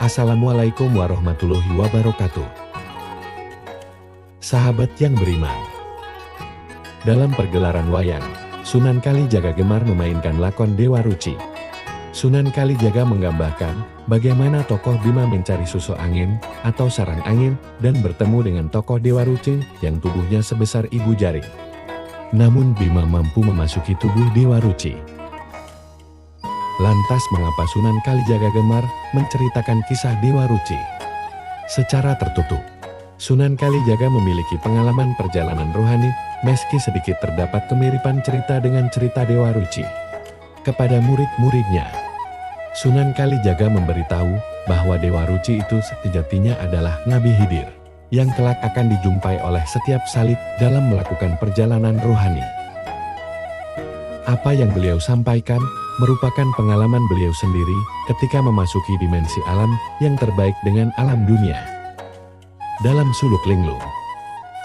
Assalamualaikum warahmatullahi wabarakatuh. Sahabat yang beriman, dalam pergelaran wayang, Sunan Kalijaga gemar memainkan lakon Dewa Ruci. Sunan Kalijaga menggambarkan bagaimana tokoh Bima mencari susu angin atau sarang angin dan bertemu dengan tokoh Dewa Ruci yang tubuhnya sebesar ibu jari. Namun Bima mampu memasuki tubuh Dewa Ruci. Lantas mengapa Sunan Kalijaga gemar menceritakan kisah Dewa Ruci? Secara tertutup, Sunan Kalijaga memiliki pengalaman perjalanan rohani, meski sedikit terdapat kemiripan cerita dengan cerita Dewa Ruci. Kepada murid-muridnya, Sunan Kalijaga memberitahu bahwa Dewa Ruci itu sejatinya adalah Nabi Khidir, yang kelak akan dijumpai oleh setiap salik dalam melakukan perjalanan rohani. Apa yang beliau sampaikan merupakan pengalaman beliau sendiri ketika memasuki dimensi alam yang terbaik dengan alam dunia. Dalam Suluk Linglung,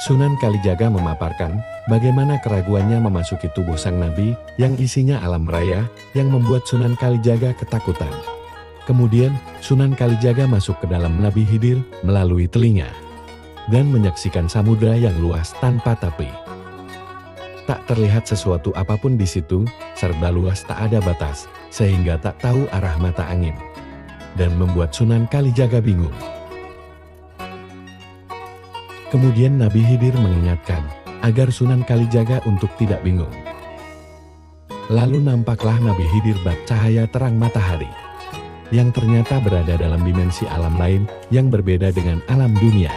Sunan Kalijaga memaparkan bagaimana keraguannya memasuki tubuh sang nabi yang isinya alam raya yang membuat Sunan Kalijaga ketakutan. Kemudian, Sunan Kalijaga masuk ke dalam Nabi Khidir melalui telinga dan menyaksikan samudra yang luas tanpa tepi. Tak terlihat sesuatu apapun di situ, serba luas tak ada batas, sehingga tak tahu arah mata angin. Dan membuat Sunan Kalijaga bingung. Kemudian Nabi Khidir mengingatkan, agar Sunan Kalijaga untuk tidak bingung. Lalu nampaklah Nabi Khidir bak cahaya terang matahari, yang ternyata berada dalam dimensi alam lain, yang berbeda dengan alam dunia.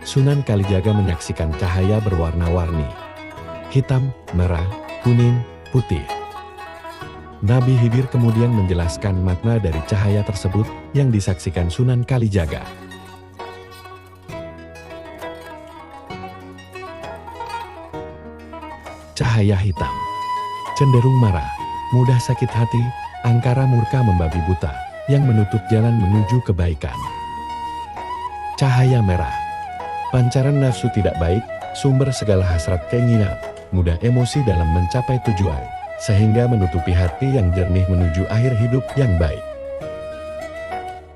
Sunan Kalijaga menyaksikan cahaya berwarna-warni. Hitam, merah, kuning, putih. Nabi Khidir kemudian menjelaskan makna dari cahaya tersebut yang disaksikan Sunan Kalijaga. Cahaya hitam, cenderung marah, mudah sakit hati, angkara murka membabi buta, yang menutup jalan menuju kebaikan. Cahaya merah, pancaran nafsu tidak baik, sumber segala hasrat keinginan, mudah emosi dalam mencapai tujuan, sehingga menutupi hati yang jernih menuju akhir hidup yang baik.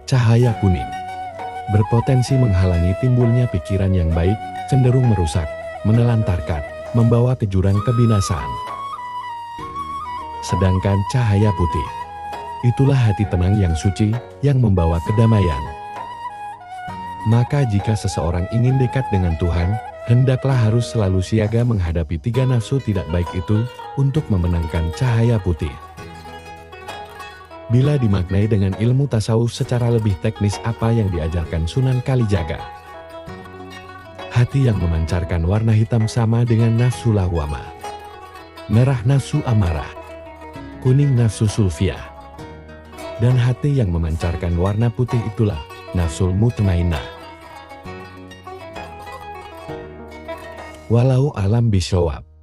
Cahaya kuning, berpotensi menghalangi timbulnya pikiran yang baik, cenderung merusak, menelantarkan, membawa ke jurang kebinasaan. Sedangkan cahaya putih, itulah hati tenang yang suci, yang membawa kedamaian. Maka jika seseorang ingin dekat dengan Tuhan, hendaklah harus selalu siaga menghadapi tiga nafsu tidak baik itu, untuk memenangkan cahaya putih. Bila dimaknai dengan ilmu tasawuf secara lebih teknis apa yang diajarkan Sunan Kalijaga. Hati yang memancarkan warna hitam sama dengan nafsu lawwamah. Merah nafsu amarah. Kuning nafsu sulfiyah. Dan hati yang memancarkan warna putih itulah nafsul mutmainnah. Walau alam bisawab.